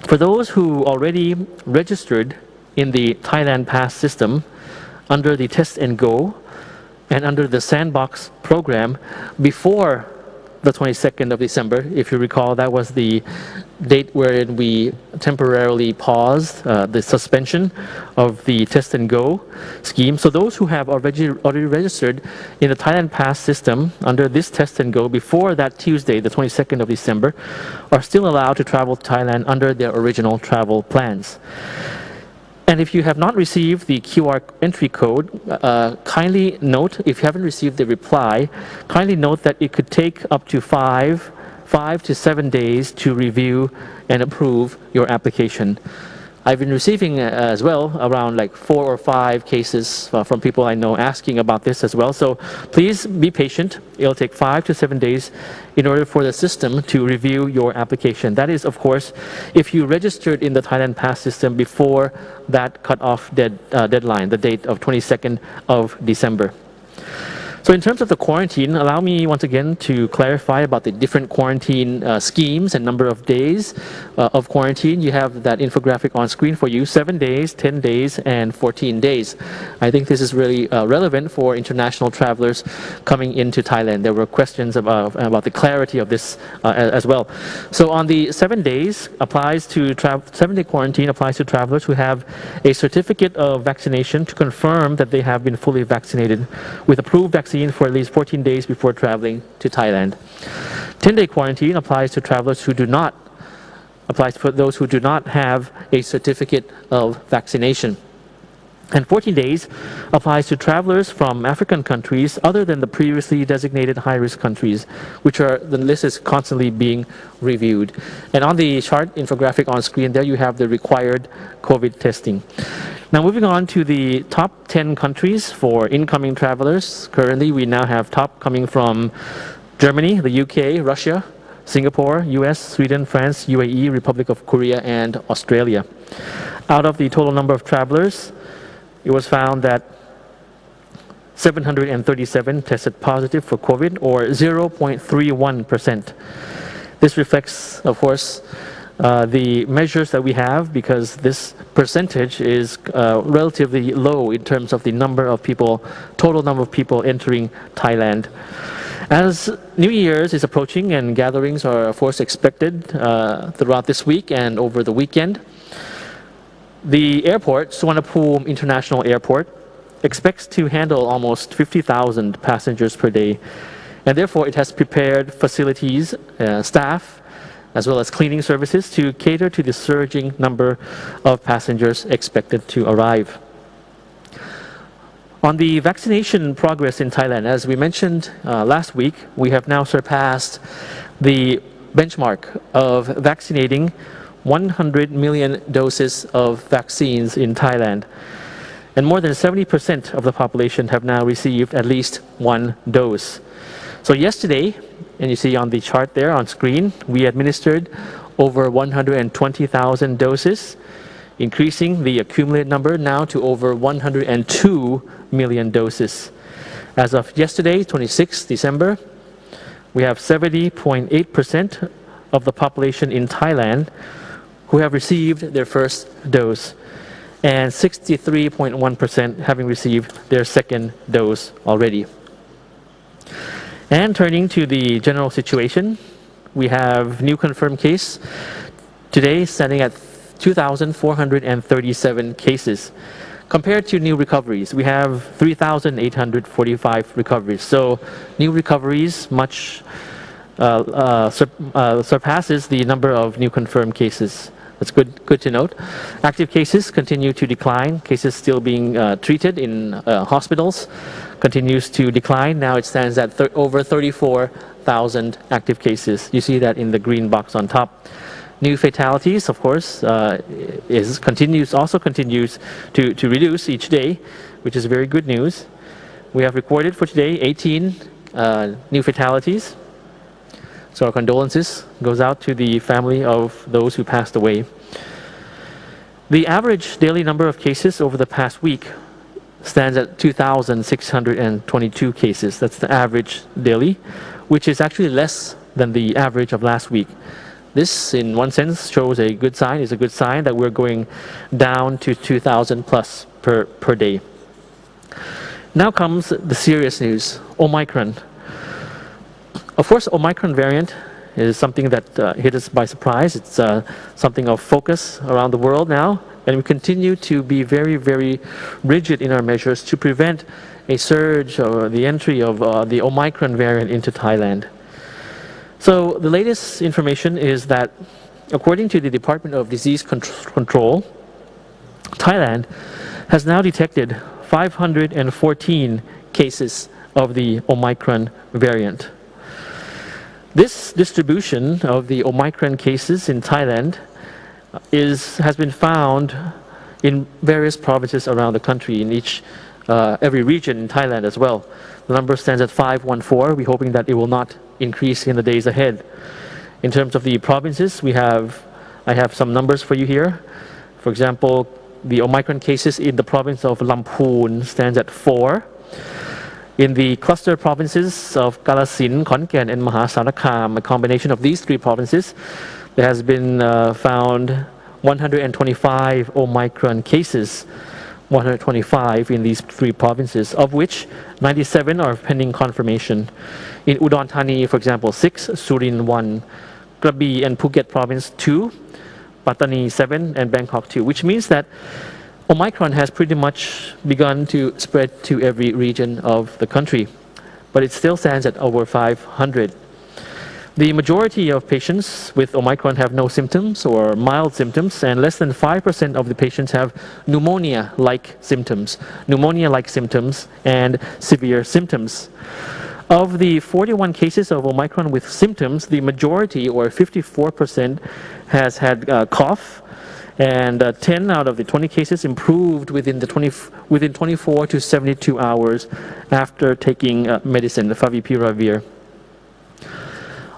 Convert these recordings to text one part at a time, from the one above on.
For those who already registered in the Thailand Pass system under the Test and Go and under the Sandbox program before the 22nd of December, if you recall, that was the date wherein we temporarily paused the suspension of the Test and Go scheme. So those who have already registered in the Thailand Pass system under this Test and Go before that Tuesday, the 22nd of December, are still allowed to travel to Thailand under their original travel plans. And if you have not received the QR entry code, kindly note, if you haven't received the reply, kindly note that it could take up to 5 to 7 days to review and approve your application. I've been receiving as well around like 4 or 5 cases from people I know asking about this as well. So please be patient. It'll take 5 to 7 days in order for the system to review your application. That is, of course, if you registered in the Thailand Pass system before that cutoff deadline, the date of 22nd of December. So in terms of the quarantine, allow me once again to clarify about the different quarantine schemes and number of days of quarantine. You have that infographic on screen for you, 7 days, 10 days, and 14 days. I think this is really relevant for international travelers coming into Thailand. There were questions about the clarity of this as well. So on the 7 days, 7-day quarantine applies to travelers who have a certificate of vaccination to confirm that they have been fully vaccinated with approved vaccine for at least 14 days before traveling to Thailand. 10-day quarantine applies to travelers who do not, applies for those who do not have a certificate of vaccination. And 14 days applies to travelers from African countries other than the previously designated high-risk countries, which are, the list is constantly being reviewed. And on the chart infographic on screen there, you have the required COVID testing. Now moving on to the top 10 countries for incoming travelers. Currently we now have top coming from Germany, the UK, Russia, Singapore, US, Sweden, France, UAE, Republic of Korea, and Australia. Out of the total number of travelers, it was found that 737 tested positive for COVID, or 0.31%. This reflects, of course, the measures that we have, because this percentage is relatively low in terms of the number of people, total number of people entering Thailand. As New Year's is approaching and gatherings are of course expected throughout this week and over the weekend, the airport, Suvarnabhumi International Airport, expects to handle almost 50,000 passengers per day, and therefore it has prepared facilities, staff, as well as cleaning services to cater to the surging number of passengers expected to arrive. On the vaccination progress in Thailand, as we mentioned last week, we have now surpassed the benchmark of vaccinating 100 million doses of vaccines in Thailand. And more than 70% of the population have now received at least one dose. So yesterday, and you see on the chart there on screen, we administered over 120,000 doses, increasing the accumulated number now to over 102 million doses. As of yesterday, 26 December, we have 70.8% of the population in Thailand who have received their first dose, and 63.1% having received their second dose already. And turning to the general situation, we have new confirmed case today standing at 2,437 cases. Compared to new recoveries, we have 3,845 recoveries. So new recoveries much surpasses the number of new confirmed cases. That's good to note. Active cases continue to decline. Cases still being treated in hospitals continues to decline. Now it stands at over 34,000 active cases. You see that in the green box on top. New fatalities, of course, also continues to reduce each day, which is very good news. We have recorded for today 18 new fatalities. So our condolences goes out to the family of those who passed away. The average daily number of cases over the past week stands at 2,622 cases. That's the average daily, which is actually less than the average of last week. This, in one sense, shows a good sign, is a good sign that we're going down to 2,000 plus per day. Now comes the serious news, Omicron. Of course, Omicron variant is something that hit us by surprise. It's something of focus around the world now, and we continue to be very, very rigid in our measures to prevent a surge or the entry of the Omicron variant into Thailand. So the latest information is that according to the Department of Disease Control, Thailand has now detected 514 cases of the Omicron variant. This distribution of the Omicron cases in Thailand has been found in various provinces around the country, in every region in Thailand as well. The number stands at 514. We're hoping that it will not increase in the days ahead. In terms of the provinces, I have some numbers for you here. For example, the Omicron cases in the province of Lamphun stands at 4. In the cluster provinces of Kalasin, Khon Kaen, and Mahasarakham, a combination of these three provinces, there has been found 125 Omicron cases, 125 in these three provinces, of which 97 are pending confirmation. In Udon Thani, for example, 6, Surin 1, Krabi and Phuket province 2, Pattani 7, and Bangkok 2, which means that Omicron has pretty much begun to spread to every region of the country, but it still stands at over 500. The majority of patients with Omicron have no symptoms or mild symptoms, and less than 5% of the patients have pneumonia-like symptoms and severe symptoms. Of the 41 cases of Omicron with symptoms, the majority, or 54%, has had cough, and 10 out of the 20 cases improved within 24 to 72 hours after taking medicine, the favipiravir.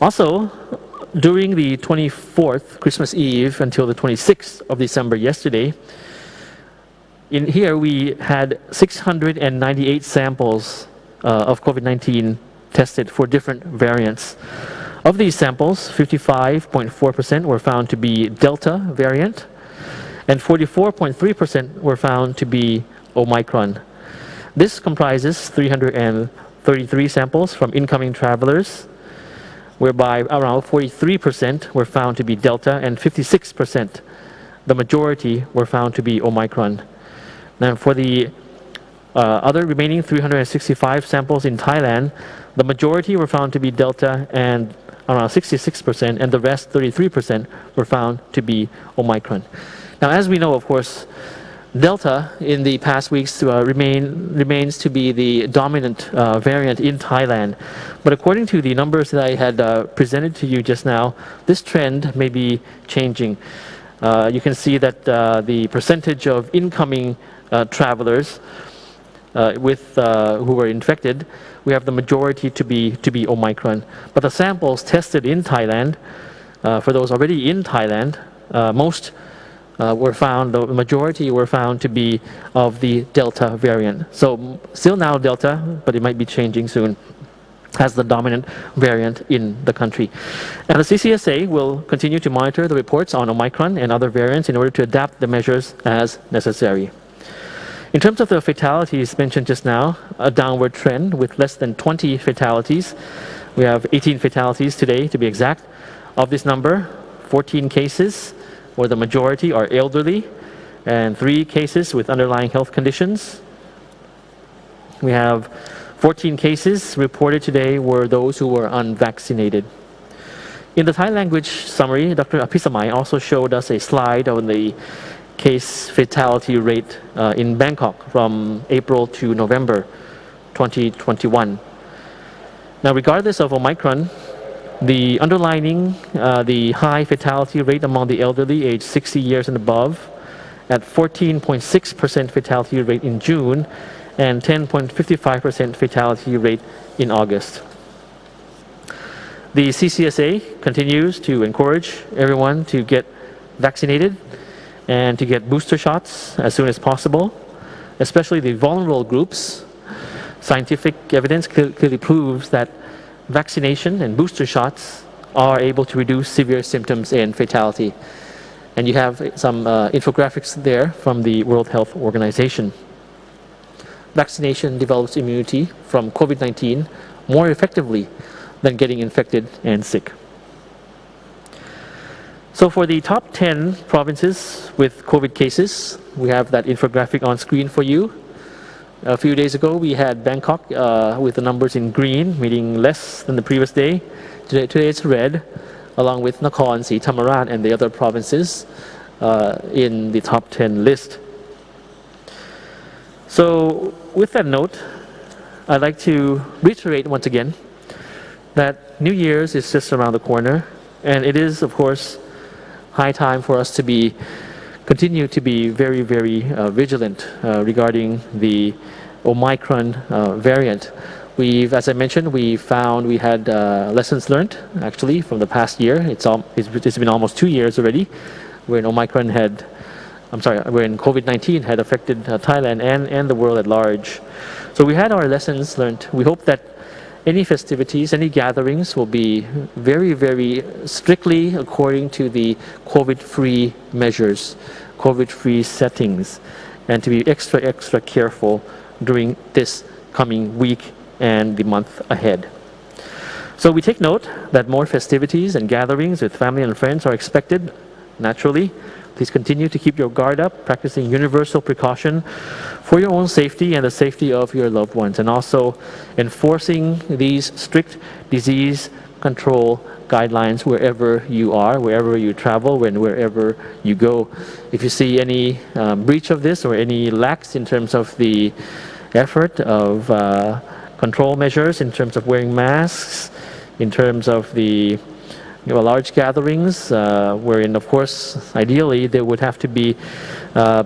Also, during the 24th, Christmas Eve, until the 26th of December, yesterday, in here we had 698 samples of COVID-19 tested for different variants. Of these samples, 55.4% were found to be Delta variant, and 44.3% were found to be Omicron. This comprises 333 samples from incoming travelers, whereby around 43% were found to be Delta and 56%, the majority, were found to be Omicron. Now, for the other remaining 365 samples in Thailand, the majority were found to be Delta and around 66%, and the rest, 33%, were found to be Omicron. Now, as we know, of course, Delta in the past weeks remains to be the dominant variant in Thailand. But according to the numbers that I had presented to you just now, this trend may be changing. You can see that the percentage of incoming travelers who were infected, we have the majority to be Omicron. But the samples tested in Thailand, for those already in Thailand, the majority were found to be of the Delta variant. So still now Delta, but it might be changing soon, as the dominant variant in the country. And the CCSA will continue to monitor the reports on Omicron and other variants in order to adapt the measures as necessary. In terms of the fatalities mentioned just now, a downward trend with less than 20 fatalities. We have 18 fatalities today, to be exact. Of this number, 14 cases, where the majority are elderly, and 3 cases with underlying health conditions. We have 14 cases reported today were those who were unvaccinated. In the Thai language summary, Dr. Apisamai also showed us a slide on the case fatality rate in Bangkok from April to November 2021. Now, regardless of Omicron, the underlining the high fatality rate among the elderly aged 60 years and above at 14.6% fatality rate in June and 10.55% fatality rate in August. The CCSA continues to encourage everyone to get vaccinated and to get booster shots as soon as possible, especially the vulnerable groups. Scientific evidence clearly proves that vaccination and booster shots are able to reduce severe symptoms and fatality. And you have some infographics there from the World Health Organization. Vaccination develops immunity from COVID-19 more effectively than getting infected and sick. So for the top 10 provinces with COVID cases, we have that infographic on screen for you. A few days ago, we had Bangkok with the numbers in green, meaning less than the previous day. Today it's red, along with Nakhon, Si Thammarat, and the other provinces in the top 10 list. So with that note, I'd like to reiterate once again that New Year's is just around the corner, and it is, of course, high time for us to continue to be very, very vigilant regarding the Omicron variant. As I mentioned, we had lessons learned actually from the past year. It's been almost 2 years already, when COVID-19 had affected Thailand and the world at large. So we had our lessons learned. We hope that any festivities, any gatherings will be very, very strictly according to the COVID-free measures, COVID-free settings, and to be extra, extra careful during this coming week and the month ahead. So we take note that more festivities and gatherings with family and friends are expected naturally. Please continue to keep your guard up, practicing universal precaution for your own safety and the safety of your loved ones, and also enforcing these strict disease control guidelines wherever you are, wherever you travel, and wherever you go. If you see any breach of this or any lax in terms of the effort of control measures, in terms of wearing masks, in terms of the large gatherings, wherein, of course, ideally there would have to be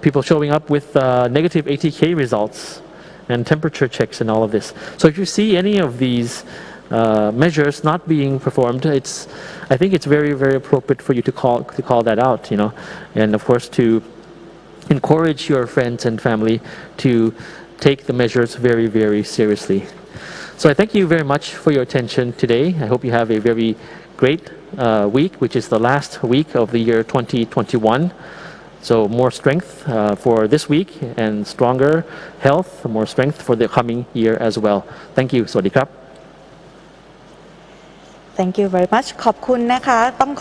people showing up with negative ATK results and temperature checks and all of this. So if you see any of these measures not being performed, I think it's very, very appropriate for you to call that out, and of course to encourage your friends and family to take the measures very, very seriously. So I thank you very much for your attention today. I hope you have a very great week, which is the last week of the year 2021. So more strength for this week and stronger health, more strength for the coming year as well. Thank you. สวัสดีครับ Thank you very much ขอบคุณนะคะต้อง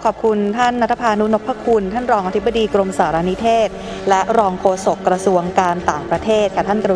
ขอบคุณท่านณัฐภา นุนพคุณท่านรองอธิบดีกรมสารนิเทศและรองโฆษกกระทรวงการต่างประเทศค่ะท่านกรุณา